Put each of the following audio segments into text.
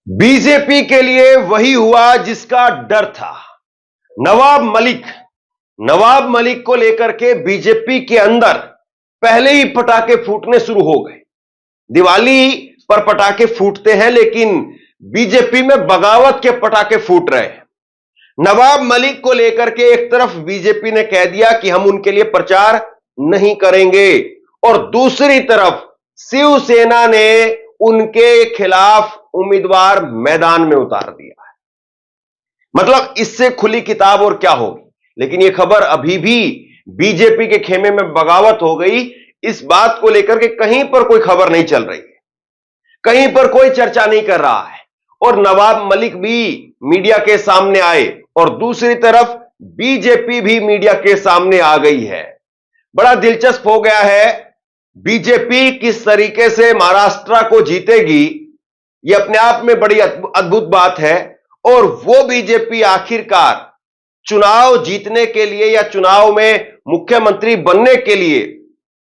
BJP के लिए वही हुआ जिसका डर था। नवाब मलिक नवाब मलिक को लेकर के बीजेपी के अंदर पहले ही पटाखे फूटने शुरू हो गए। दिवाली पर पटाखे फूटते हैं, लेकिन बीजेपी में बगावत के पटाखे फूट रहे हैं। नवाब मलिक को लेकर के एक तरफ बीजेपी ने कह दिया कि हम उनके लिए प्रचार नहीं करेंगे, और दूसरी तरफ शिवसेना ने उनके खिलाफ उम्मीदवार मैदान में उतार दिया है। मतलब इससे खुली किताब और क्या होगी। लेकिन यह खबर अभी भी बीजेपी के खेमे में बगावत हो गई, इस बात को लेकर के कहीं पर कोई खबर नहीं चल रही है, कहीं पर कोई चर्चा नहीं कर रहा है। और नवाब मलिक भी मीडिया के सामने आए और दूसरी तरफ बीजेपी भी मीडिया के सामने आ गई है। बड़ा दिलचस्प हो गया है, बीजेपी किस तरीके से महाराष्ट्र को जीतेगी, यह अपने आप में बड़ी अद्भुत बात है। और वो बीजेपी आखिरकार चुनाव जीतने के लिए या चुनाव में मुख्यमंत्री बनने के लिए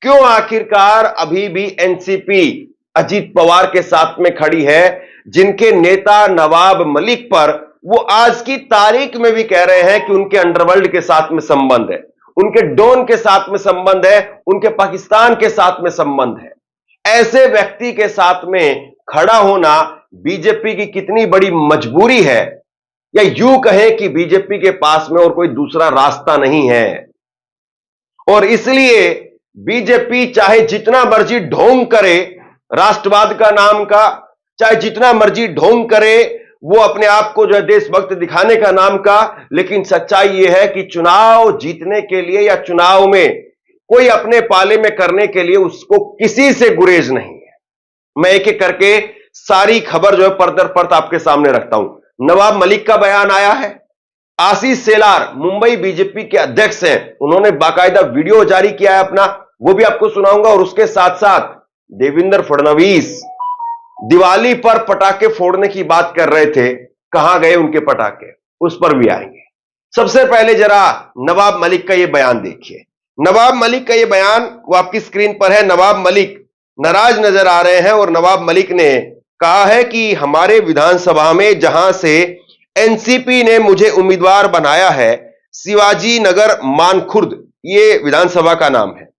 क्यों आखिरकार अभी भी एनसीपी अजीत पवार के साथ में खड़ी है, जिनके नेता नवाब मलिक पर वो आज की तारीख में भी कह रहे हैं कि उनके अंडरवर्ल्ड के साथ में संबंध है, उनके डॉन के साथ में संबंध है, उनके पाकिस्तान के साथ में संबंध है। ऐसे व्यक्ति के साथ में खड़ा होना बीजेपी की कितनी बड़ी मजबूरी है, या यूं कहें कि बीजेपी के पास में और कोई दूसरा रास्ता नहीं है। और इसलिए बीजेपी चाहे जितना मर्जी ढोंग करे राष्ट्रवाद का नाम का, चाहे जितना मर्जी ढोंग करे वो अपने आप को जो है देशभक्त दिखाने का नाम का, लेकिन सच्चाई यह है कि चुनाव जीतने के लिए या चुनाव में कोई अपने पाले में करने के लिए उसको किसी से गुरेज नहीं है। मैं एक एक करके सारी खबर जो है परदर परत आपके सामने रखता हूं। नवाब मलिक का बयान आया है। आशीष शेलार मुंबई बीजेपी के अध्यक्ष हैं, उन्होंने बाकायदा वीडियो जारी किया है अपना, वो भी आपको सुनाऊंगा। और उसके साथ साथ देवेंद्र फडणवीस दिवाली पर पटाखे फोड़ने की बात कर रहे थे, कहां गए उनके पटाखे, उस पर भी आएंगे। सबसे पहले जरा नवाब मलिक का यह बयान देखिए। नवाब मलिक का यह बयान वो आपकी स्क्रीन पर है। नवाब मलिक नाराज नजर आ रहे हैं और नवाब मलिक ने कहा है कि हमारे विधानसभा में जहां से एनसीपी ने मुझे उम्मीदवार बनाया है, शिवाजी नगर मानखुर्द ये विधानसभा का नाम है,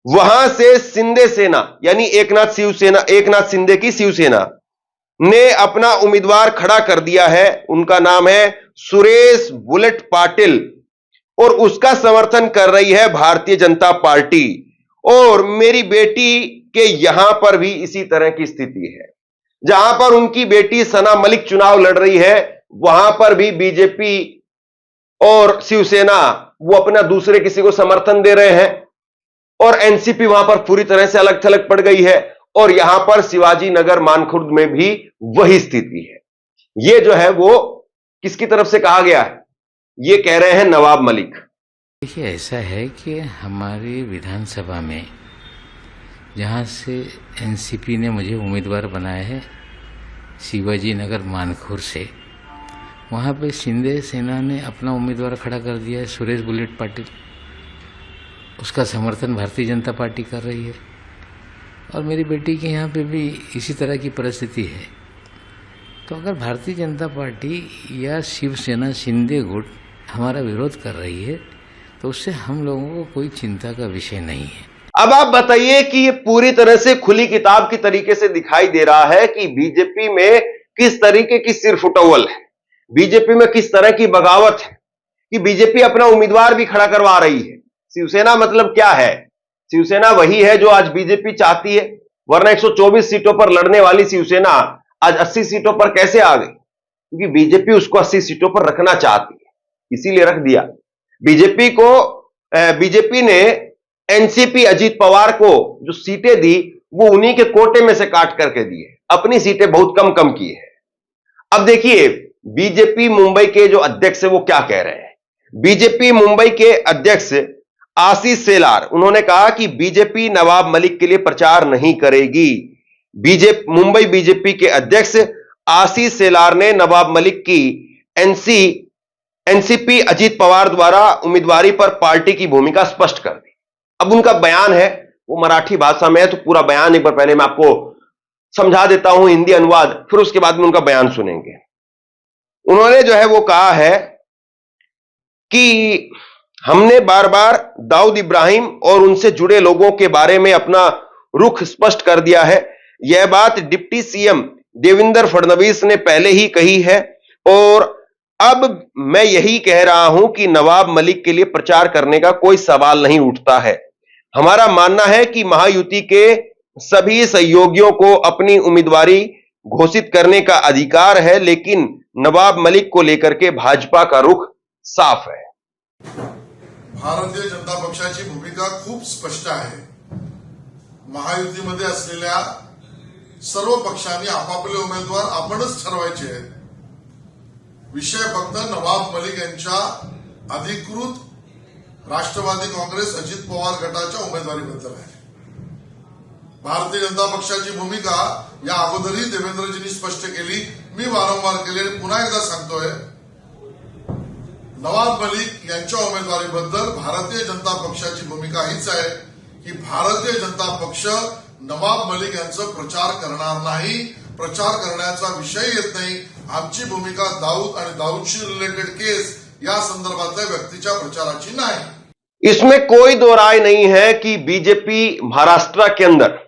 वहां से शिंदे सेना यानी एकनाथ शिंदे की शिवसेना ने अपना उम्मीदवार खड़ा कर दिया है। उनका नाम है सुरेश बुलेट पाटिल, और उसका समर्थन कर रही है भारतीय जनता पार्टी। और मेरी बेटी के यहां पर भी इसी तरह की स्थिति है। जहां पर उनकी बेटी सना मलिक चुनाव लड़ रही है, वहां पर भी बीजेपी और शिवसेना वो अपना दूसरे किसी को समर्थन दे रहे हैं, और एनसीपी वहां पर पूरी तरह से अलग थलग पड़ गई है। और यहां पर शिवाजी नगर मानखुर्द में भी वही स्थिति है। यह जो है वो किसकी तरफ से कहा गया है, ये कह रहे हैं नवाब मलिक। देखिए, ऐसा है कि हमारी विधानसभा में जहाँ से एनसीपी ने मुझे उम्मीदवार बनाया है शिवाजी नगर मानखुर से, वहाँ पे शिंदे सेना ने अपना उम्मीदवार खड़ा कर दिया है सुरेश बुलेट पाटिल। उसका समर्थन भारतीय जनता पार्टी कर रही है, और मेरी बेटी के यहाँ पे भी इसी तरह की परिस्थिति है। तो अगर भारतीय जनता पार्टी या शिवसेना शिंदे गुट हमारा विरोध कर रही है, तो उससे हम लोगों को कोई चिंता का विषय नहीं है। अब आप बताइए कि ये पूरी तरह से खुली किताब की तरीके से दिखाई दे रहा है कि बीजेपी में किस तरीके की सिरफुटौल है, बीजेपी में किस तरह की बगावत है, कि बीजेपी अपना उम्मीदवार भी खड़ा करवा रही है। शिवसेना मतलब क्या है? शिवसेना वही है जो आज बीजेपी चाहती है, वरना 124 सीटों पर लड़ने वाली शिवसेना आज 80 सीटों पर कैसे आ गई? क्योंकि बीजेपी उसको 80 सीटों पर रखना चाहती है, इसीलिए रख दिया। बीजेपी ने एनसीपी अजीत पवार को जो सीटें दी वो उन्हीं के कोटे में से काट करके दी है, अपनी सीटें बहुत कम की है। अब देखिए बीजेपी मुंबई के जो अध्यक्ष है वो क्या कह रहे हैं। बीजेपी मुंबई के अध्यक्ष आशीष शेलार, उन्होंने कहा कि बीजेपी नवाब मलिक के लिए प्रचार नहीं करेगी। मुंबई बीजेपी के अध्यक्ष आशीष शेलार ने नवाब मलिक की एनसीपी अजीत पवार द्वारा उम्मीदवारी पर पार्टी की भूमिका स्पष्ट कर दी। अब उनका बयान है वो मराठी भाषा में है, तो पूरा बयान एक बार पहले मैं आपको समझा देता हूं हिंदी अनुवाद, फिर उसके बाद में उनका बयान सुनेंगे। उन्होंने जो है वो कहा है कि हमने बार बार दाऊद इब्राहिम और उनसे जुड़े लोगों के बारे में अपना रुख स्पष्ट कर दिया है। यह बात डिप्टी सीएम देवेंद्र फडणवीस ने पहले ही कही है और अब मैं यही कह रहा हूं कि नवाब मलिक के लिए प्रचार करने का कोई सवाल नहीं उठता है। हमारा मानना है कि महायुति के सभी सहयोगियों को अपनी उम्मीदवारी घोषित करने का अधिकार है, लेकिन नवाब मलिक को लेकर के भाजपा का रुख साफ है। भारतीय जनता पक्षाची भूमिका खूप स्पष्ट आहे। महायुतीमध्ये असलेल्या सर्व पक्षांनी आपापले उमेदवार आपणच ठरवायचे आहेत। विषय फक्त नवाब मलिक यांच्या अधिकृत राष्ट्रवादी काँग्रेस अजित पवार गटाच्या उमेदवारीबद्दल आहे। भारतीय जनता पक्षाची भूमिका या अगोदरही देवेंद्रजींनी स्पष्ट केली, मी वारंवार केली, पुन्हा एकदा सांगतोय, नवाब मलिक यांच्या उमेदवारीबद्दल भारतीय जनता पक्षाची भूमिका हीच आहे की भारतीय जनता पक्ष नवाब मलिक यांचा प्रचार करणार नाही, प्रचार करण्याचा विषय येत नाही। आमची भूमिका दाऊद आणि दाऊदशी रिलेटेड केस या संदर्भातल्या व्यक्तीच्या प्रचाराची नाही। इसमें कोई दो राय नहीं है कि बीजेपी महाराष्ट्र के अंदर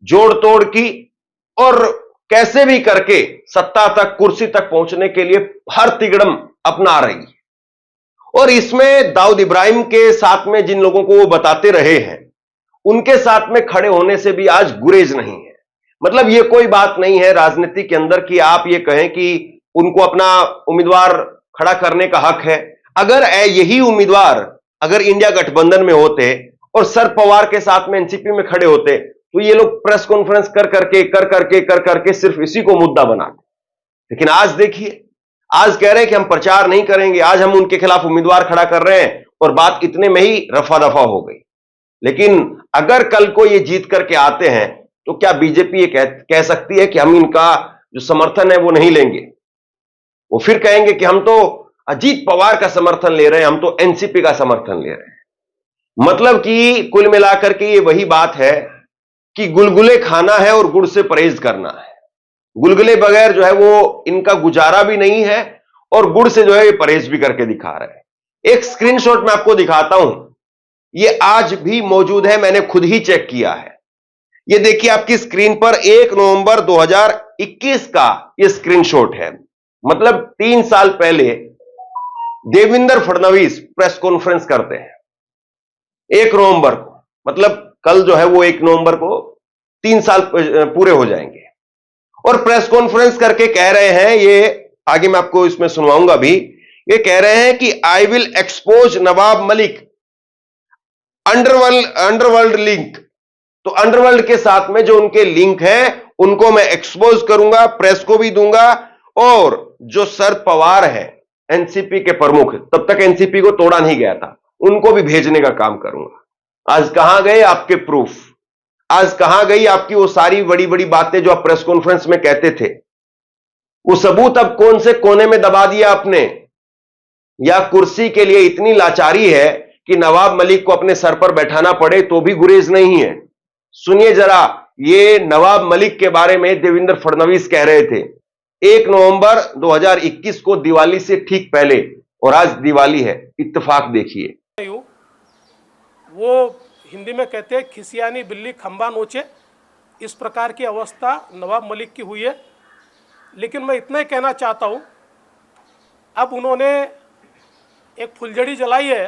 जोड़ तोड़ की और कैसे भी करके सत्ता तक, कुर्सी तक पहुंचने के लिए हर तिगड़म अपना रही है। और इसमें दाऊद इब्राहिम के साथ में जिन लोगों को वो बताते रहे हैं, उनके साथ में खड़े होने से भी आज गुरेज नहीं है। मतलब ये कोई बात नहीं है राजनीति के अंदर कि आप ये कहें कि उनको अपना उम्मीदवार खड़ा करने का हक है। अगर यही उम्मीदवार अगर इंडिया गठबंधन में होते और शरद पवार के साथ में एनसीपी में खड़े होते तो ये लोग प्रेस कॉन्फ्रेंस कर करके सिर्फ इसी को मुद्दा बनाते। लेकिन आज देखिए, आज कह रहे हैं कि हम प्रचार नहीं करेंगे, आज हम उनके खिलाफ उम्मीदवार खड़ा कर रहे हैं और बात इतने में ही रफा दफा हो गई। लेकिन अगर कल को ये जीत करके आते हैं तो क्या बीजेपी ये कह सकती है कि हम इनका जो समर्थन है वो नहीं लेंगे? वो फिर कहेंगे कि हम तो अजीत पवार का समर्थन ले रहे हैं, हम तो एनसीपी का समर्थन ले रहे हैं। मतलब कि कुल मिलाकर के ये वही बात है कि गुलगुले खाना है और गुड़ से परहेज करना है। गुलगुले बगैर जो है वो इनका गुजारा भी नहीं है और गुड़ से जो है ये परहेज भी करके दिखा रहे हैं। एक स्क्रीनशॉट मैं आपको दिखाता हूं, ये आज भी मौजूद है, मैंने खुद ही चेक किया है। ये देखिए आपकी स्क्रीन पर 1 नवंबर 2021 का ये स्क्रीनशॉट है। मतलब 3 साल पहले देवेंद्र फडणवीस प्रेस कॉन्फ्रेंस करते हैं 1 नवंबर को, मतलब कल जो है वो 1 नवंबर को 3 साल पूरे हो जाएंगे। और प्रेस कॉन्फ्रेंस करके कह रहे हैं, ये आगे मैं आपको इसमें सुनवाऊंगा भी, ये कह रहे हैं कि I will expose Nawab Malik underworld link. तो अंडरवर्ल्ड के साथ में जो उनके लिंक है उनको मैं एक्सपोज करूंगा, प्रेस को भी दूंगा, और जो शरद पवार है एनसीपी के प्रमुख, तब तक एनसीपी को तोड़ा नहीं गया था, उनको भी भेजने का काम करूंगा। आज कहां गए आपके प्रूफ? आज कहां गई आपकी वो सारी बड़ी बड़ी बातें जो आप प्रेस कॉन्फ्रेंस में कहते थे? वो सबूत अब कौन से कोने में दबा दिया आपने? या कुर्सी के लिए इतनी लाचारी है कि नवाब मलिक को अपने सर पर बैठाना पड़े तो भी गुरेज नहीं है। सुनिए जरा, ये नवाब मलिक के बारे में देवेंद्र फडणवीस कह रहे थे 1 नवंबर 2021 को, दिवाली से ठीक पहले, और आज दिवाली है। इत्तेफाक देखिए। वो हिंदी में कहते हैं खिसियानी बिल्ली खंबा नोचे, इस प्रकार की अवस्था नवाब मलिक की हुई है। लेकिन मैं इतना ही कहना चाहता हूँ, अब उन्होंने एक फुलझड़ी जलाई है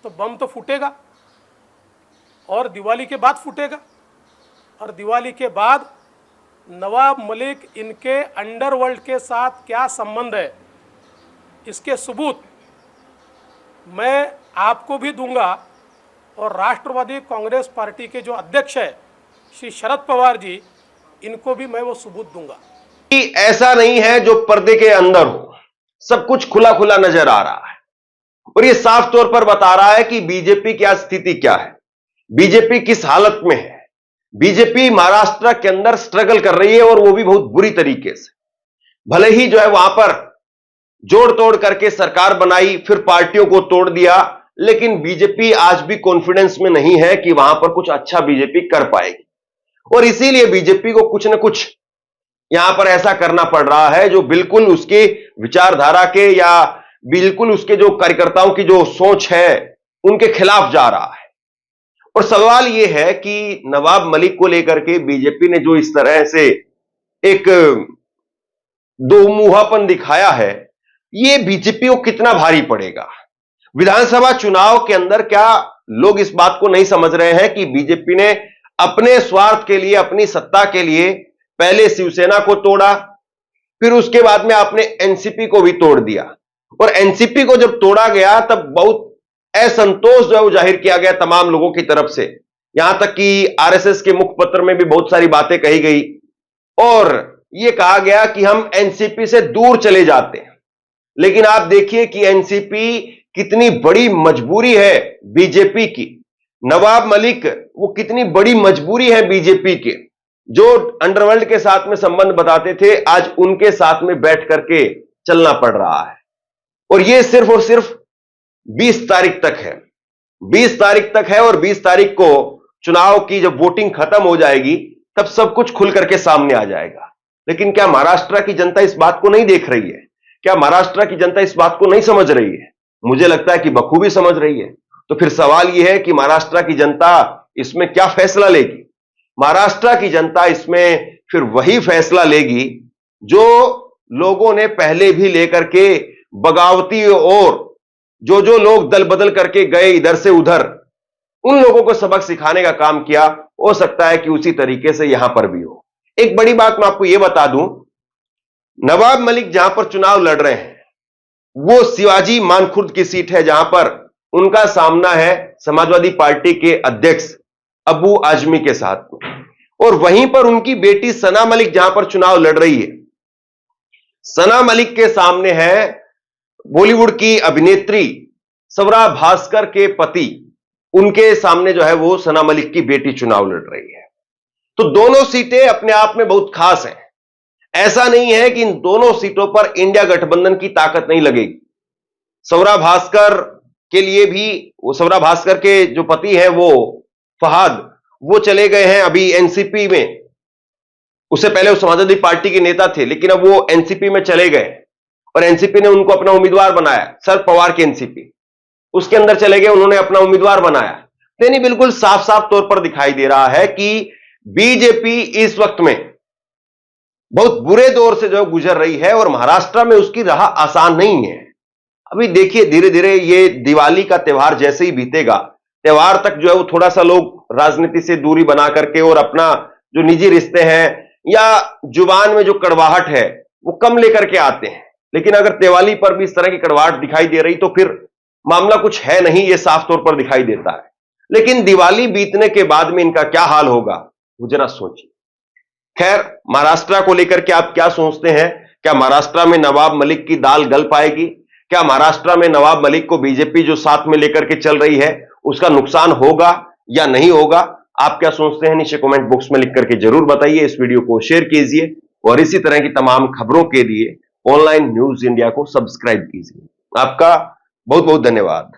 तो बम तो फूटेगा और दिवाली के बाद फूटेगा, और दिवाली के बाद नवाब मलिक इनके अंडरवर्ल्ड के साथ क्या संबंध है, इसके सबूत मैं आपको भी दूंगा और राष्ट्रवादी कांग्रेस पार्टी के जो अध्यक्ष है श्री शरद पवार जी, इनको भी मैं वो सबूत दूंगा। ऐसा नहीं है जो पर्दे के अंदर हो, सब कुछ खुला खुला नजर आ रहा है और ये साफ तौर पर बता रहा है कि बीजेपी की आज स्थिति क्या है, बीजेपी किस हालत में है। बीजेपी महाराष्ट्र के अंदर स्ट्रगल कर रही है और वो भी बहुत बुरी तरीके से। भले ही जो है वहां पर जोड़ तोड़ करके सरकार बनाई, फिर पार्टियों को तोड़ दिया, लेकिन बीजेपी आज भी कॉन्फिडेंस में नहीं है कि वहां पर कुछ अच्छा बीजेपी कर पाएगी। और इसीलिए बीजेपी को कुछ न कुछ यहां पर ऐसा करना पड़ रहा है जो बिल्कुल उसकी विचारधारा के या बिल्कुल उसके जो कार्यकर्ताओं की जो सोच है उनके खिलाफ जा रहा है। और सवाल यह है कि नवाब मलिक को लेकर के बीजेपी ने जो इस तरह से एक दोमुहापन दिखाया है, यह बीजेपी को कितना भारी पड़ेगा। विधानसभा चुनाव के अंदर क्या लोग इस बात को नहीं समझ रहे हैं कि बीजेपी ने अपने स्वार्थ के लिए, अपनी सत्ता के लिए पहले शिवसेना को तोड़ा, फिर उसके बाद में आपने एनसीपी को भी तोड़ दिया। और एनसीपी को जब तोड़ा गया तब बहुत असंतोष जो है वो जाहिर किया गया तमाम लोगों की तरफ से, यहां तक कि आरएसएस के मुखपत्र में भी बहुत सारी बातें कही गई और यह कहा गया कि हम एनसीपी से दूर चले जाते हैं। लेकिन आप देखिए कि एनसीपी कितनी बड़ी मजबूरी है बीजेपी की, नवाब मलिक वो कितनी बड़ी मजबूरी है बीजेपी के, जो अंडरवर्ल्ड के साथ में संबंध बताते थे आज उनके साथ में बैठ करके चलना पड़ रहा है। और यह सिर्फ और सिर्फ 20 तारीख तक है, 20 तारीख तक है और 20 तारीख को चुनाव की जब वोटिंग खत्म हो जाएगी तब सब कुछ खुल करके सामने आ जाएगा। लेकिन क्या महाराष्ट्र की जनता इस बात को नहीं देख रही है? क्या महाराष्ट्र की जनता इस बात को नहीं समझ रही है? मुझे लगता है कि बखूबी समझ रही है। तो फिर सवाल यह है कि महाराष्ट्र की जनता इसमें क्या फैसला लेगी? महाराष्ट्र की जनता इसमें फिर वही फैसला लेगी जो लोगों ने पहले भी लेकर के बगावती और जो लोग दल बदल करके गए इधर से उधर, उन लोगों को सबक सिखाने का काम किया। हो सकता है कि उसी तरीके से यहां पर भी हो। एक बड़ी बात मैं आपको यह बता दूं, नवाब मलिक जहां पर चुनाव लड़ रहे हैं वो शिवाजी मानखुर्द की सीट है, जहां पर उनका सामना है समाजवादी पार्टी के अध्यक्ष अबू आजमी के साथ में। और वहीं पर उनकी बेटी सना मलिक जहां पर चुनाव लड़ रही है, सना मलिक के सामने है बॉलीवुड की अभिनेत्री स्वरा भास्कर के पति, उनके सामने जो है वो सना मलिक की बेटी चुनाव लड़ रही है। तो दोनों सीटें अपने आप में बहुत खास हैं। ऐसा नहीं है कि इन दोनों सीटों पर इंडिया गठबंधन की ताकत नहीं लगेगी। स्वरा भास्कर के लिए भी, वो स्वरा भास्कर के जो पति हैं वो फहाद, वो चले गए हैं अभी एनसीपी में। उससे पहले वो समाजवादी पार्टी के नेता थे, लेकिन अब वो एनसीपी में चले गए और एनसीपी ने उनको अपना उम्मीदवार बनाया। शरद पवार की एनसीपी, उसके अंदर चले गए, उन्होंने अपना उम्मीदवार बनाया। यानी बिल्कुल साफ साफ तौर पर दिखाई दे रहा है कि बीजेपी इस वक्त में बहुत बुरे दौर से जो गुजर रही है और महाराष्ट्र में उसकी राह आसान नहीं है। अभी देखिए धीरे धीरे ये दिवाली का त्योहार जैसे ही बीतेगा, त्योहार तक जो है वो थोड़ा सा लोग राजनीति से दूरी बना करके और अपना जो निजी रिश्ते हैं या जुबान में जो कड़वाहट है वो कम लेकर के आते हैं। लेकिन अगर दिवाली पर भी इस तरह की कड़वाहट दिखाई दे रही तो फिर मामला कुछ है नहीं, ये साफ तौर पर दिखाई देता है। लेकिन दिवाली बीतने के बाद में इनका क्या हाल होगा वो जरा सोचिए। खैर, महाराष्ट्र को लेकर के आप क्या सोचते हैं? क्या महाराष्ट्र में नवाब मलिक की दाल गल पाएगी? क्या महाराष्ट्र में नवाब मलिक को बीजेपी जो साथ में लेकर के चल रही है उसका नुकसान होगा या नहीं होगा? आप क्या सोचते हैं नीचे कमेंट बॉक्स में लिख करके जरूर बताइए। इस वीडियो को शेयर कीजिए और इसी तरह की तमाम खबरों के लिए ऑनलाइन न्यूज इंडिया को सब्सक्राइब कीजिए। आपका बहुत बहुत धन्यवाद।